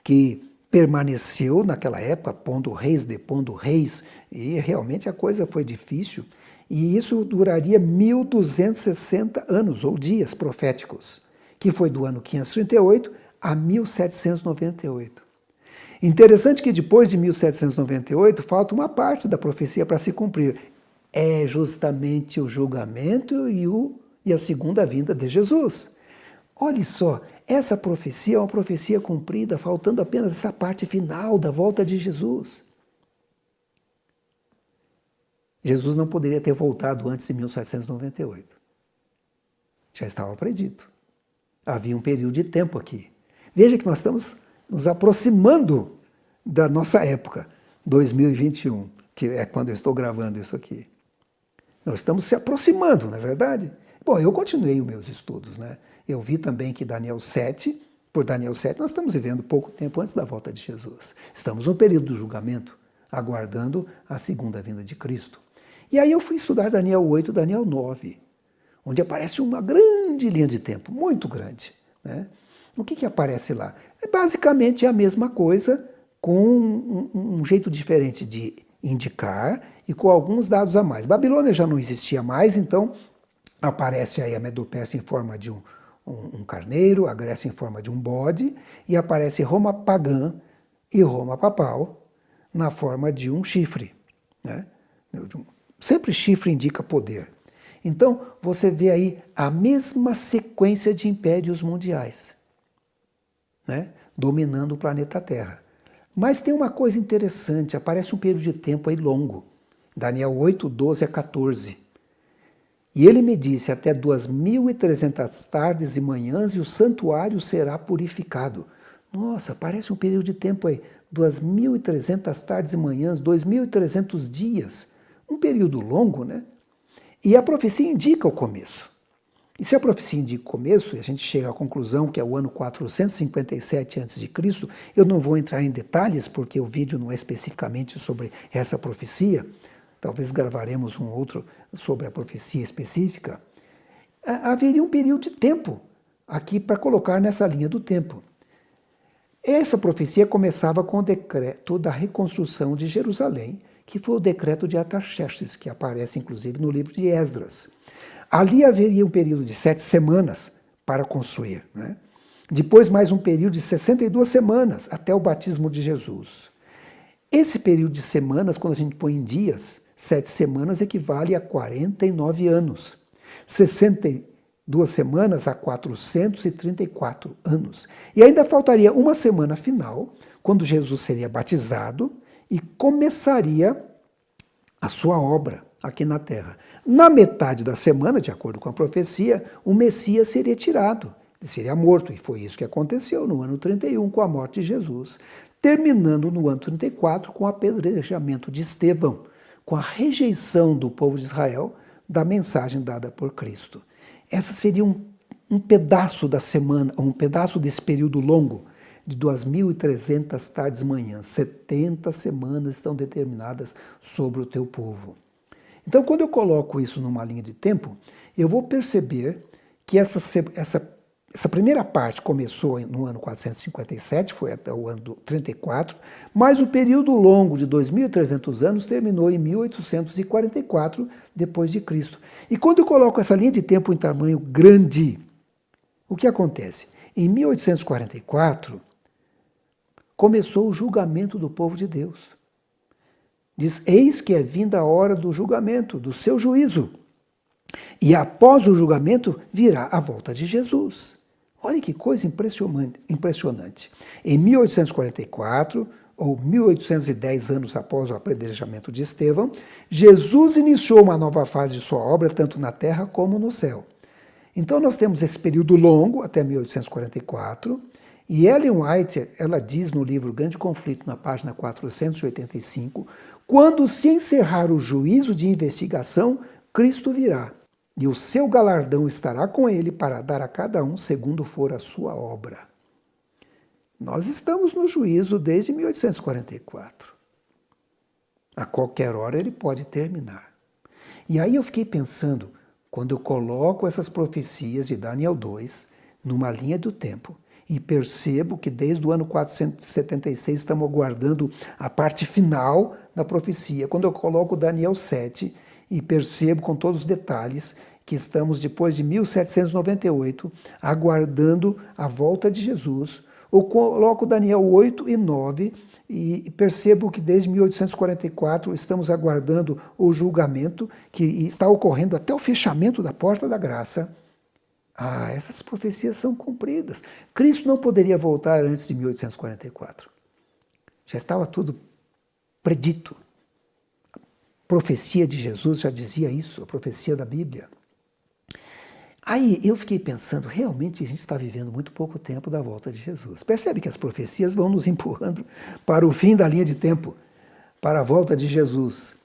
que permaneceu naquela época, pondo reis, depondo reis, e realmente a coisa foi difícil, e isso duraria 1.260 anos, ou dias proféticos, que foi do ano 538 a 1798. Interessante que depois de 1798 falta uma parte da profecia para se cumprir. É justamente o julgamento e a segunda vinda de Jesus. Olha só, essa profecia é uma profecia cumprida, faltando apenas essa parte final da volta de Jesus. Jesus não poderia ter voltado antes de 1798. Já estava predito. Havia um período de tempo aqui. Veja que nós estamos nos aproximando da nossa época, 2021, que é quando eu estou gravando isso aqui. Nós estamos se aproximando, não é verdade? Bom, eu continuei os meus estudos, né? Eu vi também que por Daniel 7, nós estamos vivendo pouco tempo antes da volta de Jesus. Estamos no período do julgamento, aguardando a segunda vinda de Cristo. E aí eu fui estudar Daniel 8, Daniel 9, onde aparece uma grande linha de tempo, muito grande, né? O que aparece lá? É basicamente a mesma coisa, com um jeito diferente de indicar e com alguns dados a mais. Babilônia já não existia mais, então aparece aí a Medo-Pérsia em forma de um carneiro, a Grécia em forma de um bode, e aparece Roma pagã e Roma papal na forma de um chifre, né? Sempre chifre indica poder. Então, você vê aí a mesma sequência de impérios mundiais, né, dominando o planeta Terra. Mas tem uma coisa interessante, aparece um período de tempo aí longo. Daniel 8, 12 a 14. E ele me disse, até 2.300 tardes e manhãs, e o santuário será purificado. Nossa, parece um período de tempo aí. 2.300 tardes e manhãs, 2.300 dias. Um período longo, né? E a profecia indica o começo. E se a profecia indica o começo, e a gente chega à conclusão que é o ano 457 a.C., eu não vou entrar em detalhes, porque o vídeo não é especificamente sobre essa profecia, talvez gravaremos um outro sobre a profecia específica, haveria um período de tempo aqui para colocar nessa linha do tempo. Essa profecia começava com o decreto da reconstrução de Jerusalém, que foi o decreto de Artaxerxes, que aparece inclusive no livro de Esdras. Ali haveria um período de 7 semanas para construir, né? Depois mais um período de 62 semanas até o batismo de Jesus. Esse período de semanas, quando a gente põe em dias, 7 semanas equivale a 49 anos. 62 semanas a 434 anos. E ainda faltaria uma semana final, quando Jesus seria batizado e começaria a sua obra aqui na terra. Na metade da semana, de acordo com a profecia, o Messias seria tirado, ele seria morto, e foi isso que aconteceu no ano 31 com a morte de Jesus, terminando no ano 34 com o apedrejamento de Estevão, com a rejeição do povo de Israel da mensagem dada por Cristo. Essa seria um pedaço da semana, um pedaço desse período longo, de 2.300 tardes e manhãs. 70 semanas estão determinadas sobre o teu povo. Então, quando eu coloco isso numa linha de tempo, eu vou perceber que essa primeira parte começou no ano 457, foi até o ano 34, mas o período longo de 2.300 anos terminou em 1844 depois de Cristo. E quando eu coloco essa linha de tempo em tamanho grande, o que acontece? Em 1844, começou o julgamento do povo de Deus. Diz, eis que é vinda a hora do julgamento, do seu juízo. E após o julgamento virá a volta de Jesus. Olha que coisa impressionante. Em 1844, ou 1810 anos após o apedrejamento de Estevão, Jesus iniciou uma nova fase de sua obra, tanto na terra como no céu. Então nós temos esse período longo, até 1844, e Ellen White, ela diz no livro Grande Conflito, na página 485, quando se encerrar o juízo de investigação, Cristo virá, e o seu galardão estará com ele para dar a cada um segundo for a sua obra. Nós estamos no juízo desde 1844. A qualquer hora ele pode terminar. E aí eu fiquei pensando, quando eu coloco essas profecias de Daniel 2 numa linha do tempo, e percebo que desde o ano 476 estamos aguardando a parte final da profecia. Quando eu coloco Daniel 7 e percebo com todos os detalhes que estamos, depois de 1798, aguardando a volta de Jesus, eu coloco Daniel 8 e 9 e percebo que desde 1844 estamos aguardando o julgamento que está ocorrendo até o fechamento da porta da graça. Essas profecias são cumpridas. Cristo não poderia voltar antes de 1844. Já estava tudo predito. A profecia de Jesus já dizia isso, a profecia da Bíblia. Aí eu fiquei pensando, realmente a gente está vivendo muito pouco tempo da volta de Jesus. Percebe que as profecias vão nos empurrando para o fim da linha de tempo, para a volta de Jesus.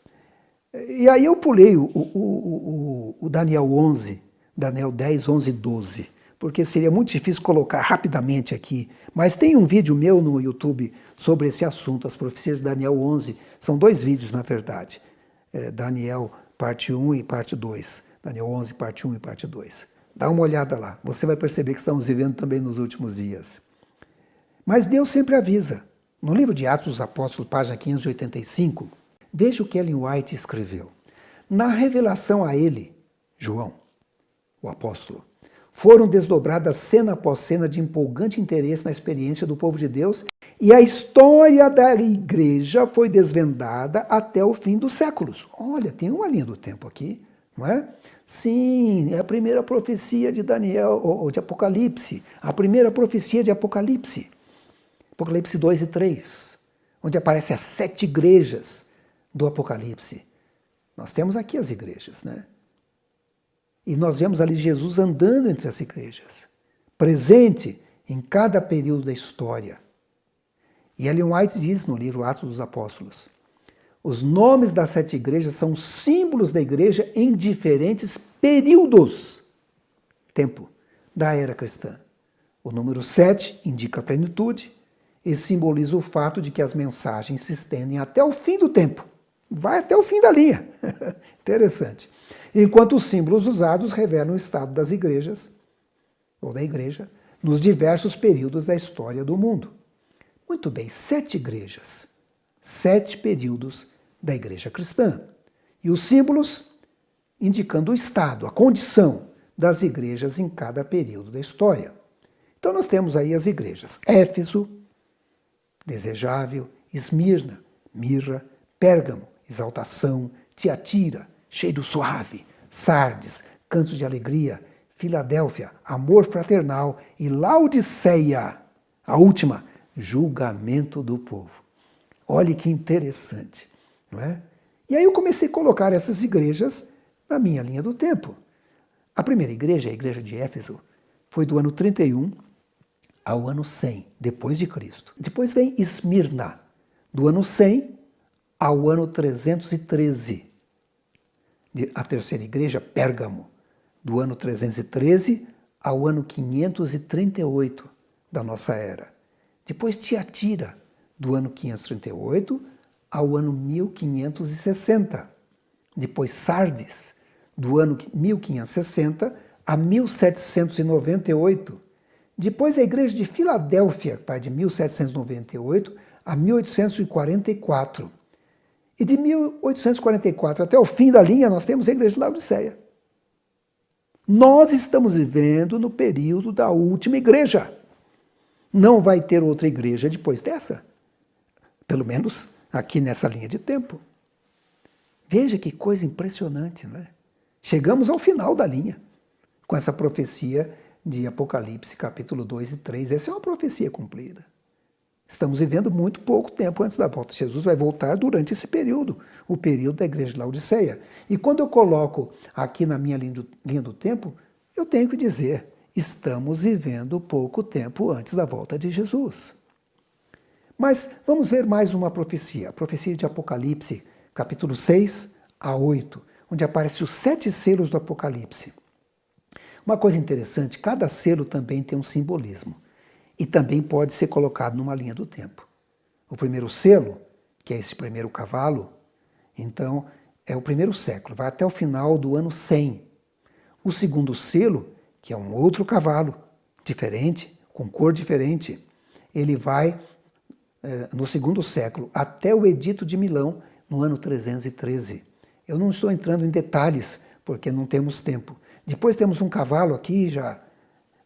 E aí eu pulei o Daniel 11, Daniel 10, 11 e 12, porque seria muito difícil colocar rapidamente aqui. Mas tem um vídeo meu no YouTube sobre esse assunto, as profecias de Daniel 11. São 2 vídeos, na verdade. Daniel parte 1 e parte 2. Daniel 11, parte 1 e parte 2. Dá uma olhada lá. Você vai perceber que estamos vivendo também nos últimos dias. Mas Deus sempre avisa. No livro de Atos dos Apóstolos, página 585, Veja o que Ellen White escreveu. Na revelação a ele, João, o apóstolo, foram desdobradas cena após cena de empolgante interesse na experiência do povo de Deus e a história da igreja foi desvendada até o fim dos séculos. Olha, tem uma linha do tempo aqui, não é? Sim, é a primeira profecia de Daniel, ou de Apocalipse, a primeira profecia de Apocalipse, Apocalipse 2 e 3, onde aparecem as 7 igrejas do Apocalipse. Nós temos aqui as igrejas, né? E nós vemos ali Jesus andando entre as igrejas, presente em cada período da história. E Ellen White diz no livro Atos dos Apóstolos, os nomes das 7 igrejas são símbolos da igreja em diferentes períodos, tempo, da era cristã. O número 7 indica a plenitude e simboliza o fato de que as mensagens se estendem até o fim do tempo. Vai até o fim da linha. Interessante. Enquanto os símbolos usados revelam o estado das igrejas, ou da igreja, nos diversos períodos da história do mundo. Muito bem, 7 igrejas, 7 períodos da igreja cristã. E os símbolos indicando o estado, a condição das igrejas em cada período da história. Então nós temos aí as igrejas: Éfeso, desejável; Esmirna, mirra; Pérgamo, exaltação; Tiatira, cheiro suave; Sardes, cantos de alegria; Filadélfia, amor fraternal; e Laodiceia, a última, julgamento do povo. Olhe que interessante, não é? E aí eu comecei a colocar essas igrejas na minha linha do tempo. A primeira igreja, a igreja de Éfeso, foi do ano 31 ao ano 100, depois de Cristo. Depois vem Esmirna, do ano 100 ao ano 313. A terceira igreja, Pérgamo, do ano 313 ao ano 538 da nossa era. Depois Tiatira, do ano 538 ao ano 1560. Depois Sardes, do ano 1560 a 1798. Depois a igreja de Filadélfia, que vai de 1798 a 1844. E de 1844 até o fim da linha nós temos a igreja de Laodiceia. Nós estamos vivendo no período da última igreja. Não vai ter outra igreja depois dessa. Pelo menos aqui nessa linha de tempo. Veja que coisa impressionante, não é? Chegamos ao final da linha, com essa profecia de Apocalipse, capítulo 2 e 3. Essa é uma profecia cumprida. Estamos vivendo muito pouco tempo antes da volta. Jesus vai voltar durante esse período, o período da igreja de Laodiceia. E quando eu coloco aqui na minha linha do tempo, eu tenho que dizer, estamos vivendo pouco tempo antes da volta de Jesus. Mas vamos ver mais uma profecia, a profecia de Apocalipse, capítulo 6 a 8, onde aparecem os 7 selos do Apocalipse. Uma coisa interessante, cada selo também tem um simbolismo e também pode ser colocado numa linha do tempo. O primeiro selo, que é esse primeiro cavalo, então é o primeiro século, vai até o final do ano 100. O segundo selo, que é um outro cavalo, diferente, com cor diferente, ele vai no segundo século, até o Edito de Milão, no ano 313. Eu não estou entrando em detalhes, porque não temos tempo. Depois temos um cavalo aqui, já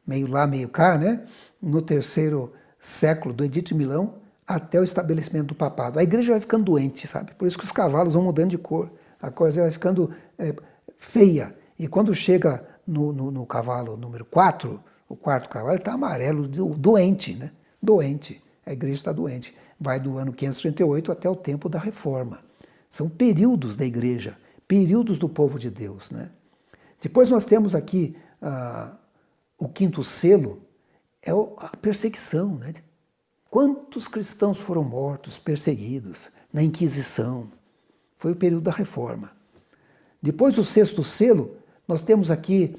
meio lá, meio cá, né? No terceiro século, do Edito de Milão, até o estabelecimento do papado. A igreja vai ficando doente, sabe? Por isso que os cavalos vão mudando de cor. A coisa vai ficando feia. E quando chega no cavalo número 4, o quarto cavalo, ele está amarelo, doente, né? Doente. A igreja está doente. Vai do ano 538 até o tempo da Reforma. São períodos da igreja, períodos do povo de Deus, né? Depois nós temos aqui o quinto selo, é a perseguição, né? Quantos cristãos foram mortos, perseguidos na Inquisição? Foi o período da Reforma. Depois do sexto selo, nós temos aqui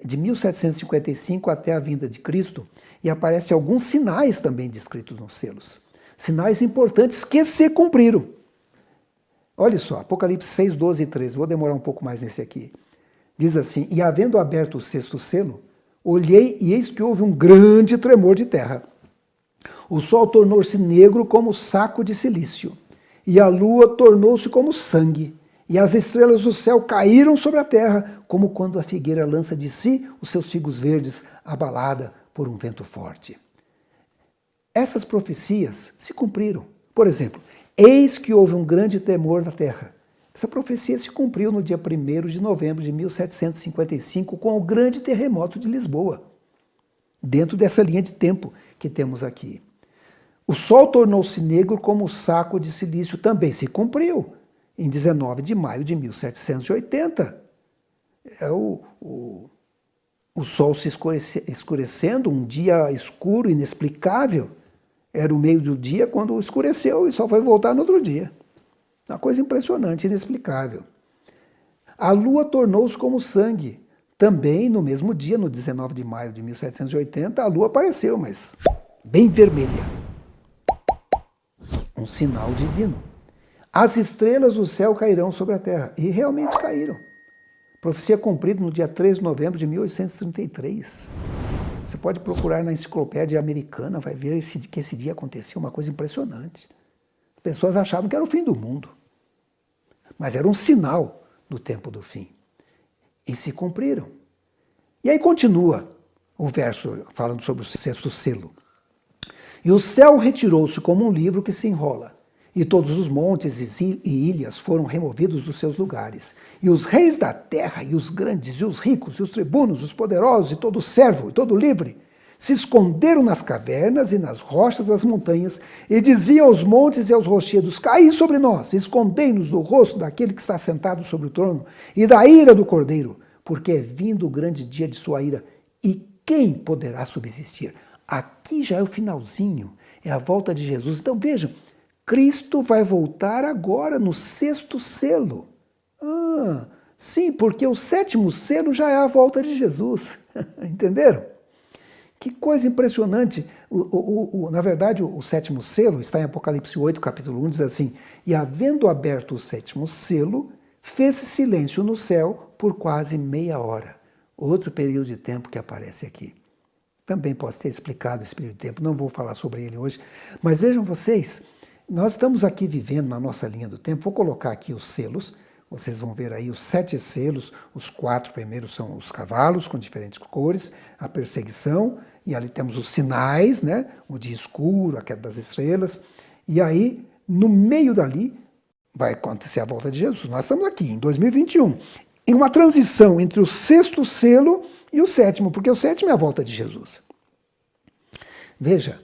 de 1755 até a vinda de Cristo, e aparecem alguns sinais também descritos nos selos. Sinais importantes que se cumpriram. Olha só, Apocalipse 6, 12 e 13, vou demorar um pouco mais nesse aqui. Diz assim, e havendo aberto o sexto selo, olhei e eis que houve um grande tremor de terra. O sol tornou-se negro como saco de silício, e a lua tornou-se como sangue, e as estrelas do céu caíram sobre a terra, como quando a figueira lança de si os seus figos verdes, abalada por um vento forte. Essas profecias se cumpriram. Por exemplo, eis que houve um grande temor na terra. Essa profecia se cumpriu no dia 1º de novembro de 1755, com o grande terremoto de Lisboa, dentro dessa linha de tempo que temos aqui. O sol tornou-se negro como o saco de silício, também se cumpriu, em 19 de maio de 1780. O sol se escurecendo, um dia escuro, inexplicável. Era o meio do dia quando escureceu e só foi voltar no outro dia. Uma coisa impressionante, inexplicável. A lua tornou-se como sangue. Também no mesmo dia, no 19 de maio de 1780, a lua apareceu, mas bem vermelha. Um sinal divino. As estrelas do céu cairão sobre a terra. E realmente caíram. Profecia cumprida no dia 3 de novembro de 1833. Você pode procurar na enciclopédia americana, vai ver que esse dia aconteceu, uma coisa impressionante. As pessoas achavam que era o fim do mundo. Mas era um sinal do tempo do fim. E se cumpriram. E aí continua o verso falando sobre o sexto selo. E o céu retirou-se como um livro que se enrola, e todos os montes e ilhas foram removidos dos seus lugares. E os reis da terra, e os grandes, e os ricos, e os tribunos, os poderosos, e todo servo, e todo livre, se esconderam nas cavernas e nas rochas das montanhas, e diziam aos montes e aos rochedos: caí sobre nós, escondei-nos do rosto daquele que está sentado sobre o trono, e da ira do Cordeiro, porque é vindo o grande dia de sua ira, e quem poderá subsistir? Aqui já é o finalzinho, é a volta de Jesus. Então vejam, Cristo vai voltar agora no sexto selo. Sim, porque o sétimo selo já é a volta de Jesus. Entenderam? Que coisa impressionante. Na verdade, o sétimo selo está em Apocalipse 8, capítulo 1, diz assim: e havendo aberto o sétimo selo, fez-se silêncio no céu por quase meia hora. Outro período de tempo que aparece aqui. Também posso ter explicado esse período de tempo, não vou falar sobre ele hoje. Mas vejam vocês, nós estamos aqui vivendo na nossa linha do tempo. Vou colocar aqui os selos, vocês vão ver aí os 7 selos. Os 4 primeiros são os cavalos com diferentes cores, a perseguição, e ali temos os sinais, né? O dia escuro, a queda das estrelas. E aí, no meio dali, vai acontecer a volta de Jesus. Nós estamos aqui em 2021, em uma transição entre o sexto selo e o sétimo, porque o sétimo é a volta de Jesus. Veja,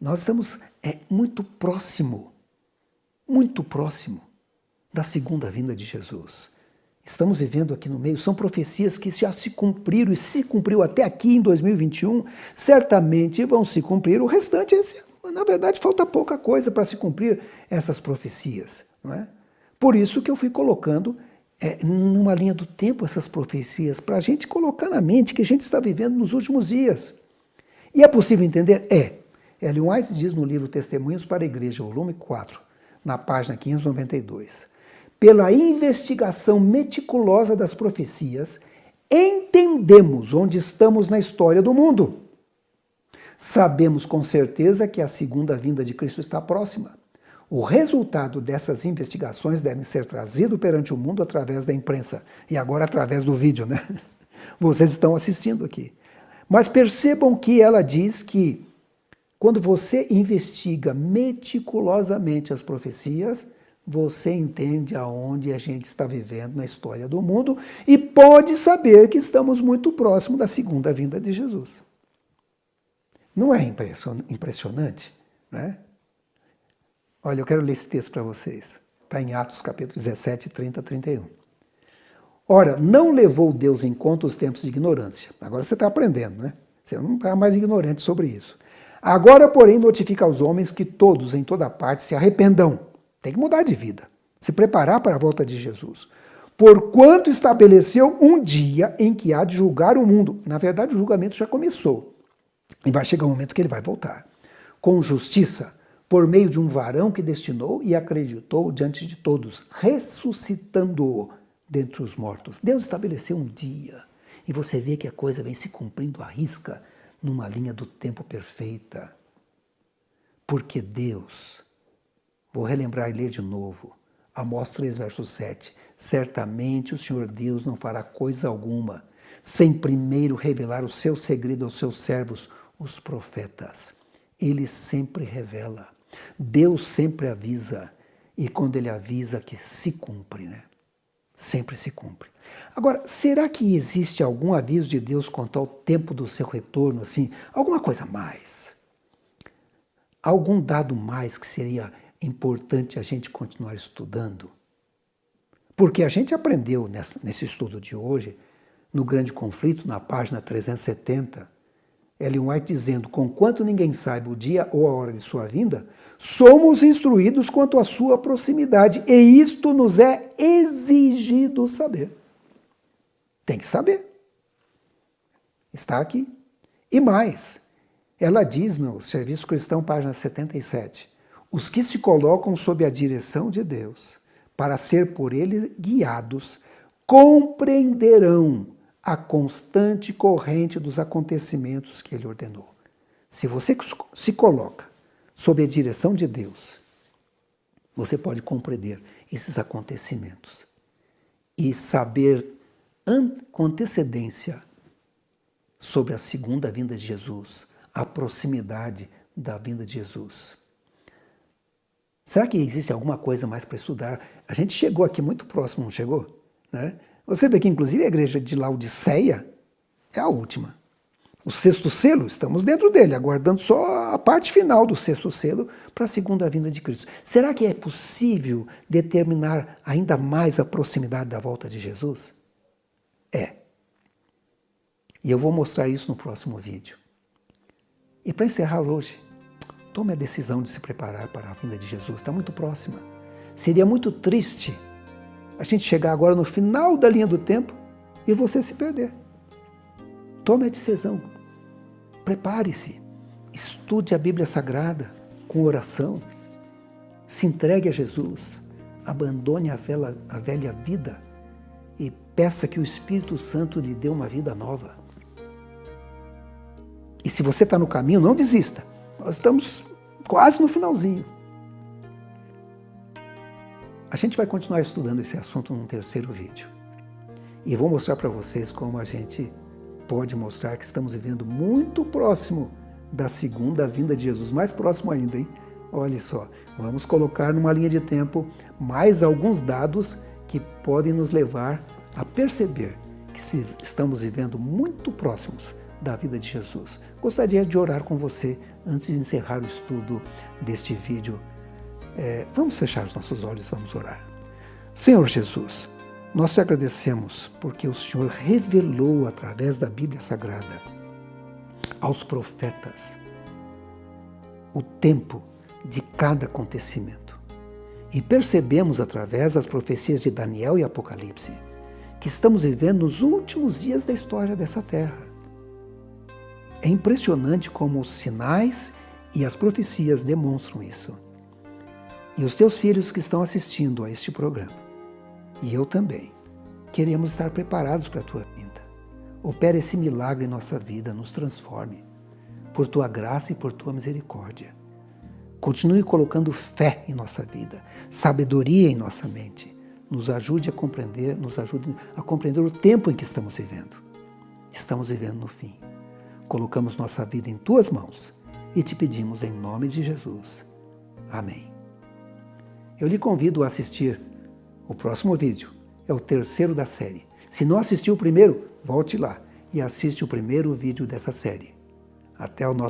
nós estamos muito próximo da segunda vinda de Jesus. Estamos vivendo aqui no meio, são profecias que já se cumpriram, e se cumpriu até aqui em 2021, certamente vão se cumprir o restante. Na verdade, falta pouca coisa para se cumprir essas profecias, não é? Por isso que eu fui colocando numa linha do tempo essas profecias, para a gente colocar na mente que a gente está vivendo nos últimos dias. E é possível entender? Ellen White diz no livro Testemunhos para a Igreja, volume 4, na página 592, pela investigação meticulosa das profecias, entendemos onde estamos na história do mundo. Sabemos com certeza que a segunda vinda de Cristo está próxima. O resultado dessas investigações deve ser trazido perante o mundo através da imprensa, e agora através do vídeo, né? Vocês estão assistindo aqui. Mas percebam que ela diz que quando você investiga meticulosamente as profecias, você entende aonde a gente está vivendo na história do mundo e pode saber que estamos muito próximo da segunda vinda de Jesus. Não é impressionante, né? Olha, eu quero ler esse texto para vocês. Está em Atos capítulo 17, 30 a 31. Ora, não levou Deus em conta os tempos de ignorância. Agora você está aprendendo, né? Você não está mais ignorante sobre isso. Agora, porém, notifica aos homens que todos, em toda parte, se arrependam. Tem que mudar de vida. Se preparar para a volta de Jesus. Porquanto estabeleceu um dia em que há de julgar o mundo. Na verdade, o julgamento já começou. E vai chegar um momento que ele vai voltar. Com justiça, por meio de um varão que destinou e acreditou diante de todos, ressuscitando-o dentre os mortos. Deus estabeleceu um dia, e você vê que a coisa vem se cumprindo à risca, numa linha do tempo perfeita. Porque Deus Vou relembrar e ler de novo. Amós 3, verso 7. Certamente o Senhor Deus não fará coisa alguma, sem primeiro revelar o seu segredo aos seus servos, os profetas. Ele sempre revela. Deus sempre avisa. E quando ele avisa, que se cumpre, né? Sempre se cumpre. Agora, será que existe algum aviso de Deus quanto ao tempo do seu retorno, assim? Alguma coisa a mais? Algum dado mais que seria importante a gente continuar estudando? Porque a gente aprendeu nesse estudo de hoje, no Grande Conflito, na página 370, Ellen White dizendo: conquanto ninguém saiba o dia ou a hora de sua vinda, somos instruídos quanto à sua proximidade, e isto nos é exigido saber. Tem que saber. Está aqui. E mais, ela diz no Serviço Cristão, página 77, os que se colocam sob a direção de Deus, para ser por ele guiados, compreenderão a constante corrente dos acontecimentos que ele ordenou. Se você se coloca sob a direção de Deus, você pode compreender esses acontecimentos e saber com antecedência sobre a segunda vinda de Jesus, a proximidade da vinda de Jesus. Será que existe alguma coisa mais para estudar? A gente chegou aqui muito próximo, não chegou? Né? Você vê que, inclusive, a igreja de Laodiceia é a última. O sexto selo, estamos dentro dele, aguardando só a parte final do sexto selo para a segunda vinda de Cristo. Será que é possível determinar ainda mais a proximidade da volta de Jesus? É. E eu vou mostrar isso no próximo vídeo. E para encerrar hoje, tome a decisão de se preparar para a vinda de Jesus, está muito próxima. Seria muito triste a gente chegar agora no final da linha do tempo e você se perder. Tome a decisão, prepare-se, estude a Bíblia Sagrada com oração, se entregue a Jesus, abandone a velha vida e peça que o Espírito Santo lhe dê uma vida nova. E se você está no caminho, não desista. Nós estamos quase no finalzinho. A gente vai continuar estudando esse assunto num terceiro vídeo. E vou mostrar para vocês como a gente pode mostrar que estamos vivendo muito próximo da segunda vinda de Jesus. Mais próximo ainda, hein? Olha só, vamos colocar numa linha de tempo mais alguns dados que podem nos levar a perceber que estamos vivendo muito próximos da vida de Jesus. Gostaria de orar com você antes de encerrar o estudo deste vídeo. Vamos fechar os nossos olhos, vamos orar. Senhor Jesus, nós te agradecemos porque o Senhor revelou através da Bíblia Sagrada aos profetas o tempo de cada acontecimento. E percebemos através das profecias de Daniel e Apocalipse que estamos vivendo nos últimos dias da história dessa terra. É impressionante como os sinais e as profecias demonstram isso. E os teus filhos que estão assistindo a este programa, e eu também, queremos estar preparados para a tua vinda. Opera esse milagre em nossa vida, nos transforme, por tua graça e por tua misericórdia. Continue colocando fé em nossa vida, sabedoria em nossa mente. Nos ajude a compreender, o tempo em que estamos vivendo. Estamos vivendo no fim. Colocamos nossa vida em tuas mãos e te pedimos em nome de Jesus. Amém. Eu lhe convido a assistir o próximo vídeo. É o terceiro da série. Se não assistiu o primeiro, volte lá e assiste o primeiro vídeo dessa série. Até o nosso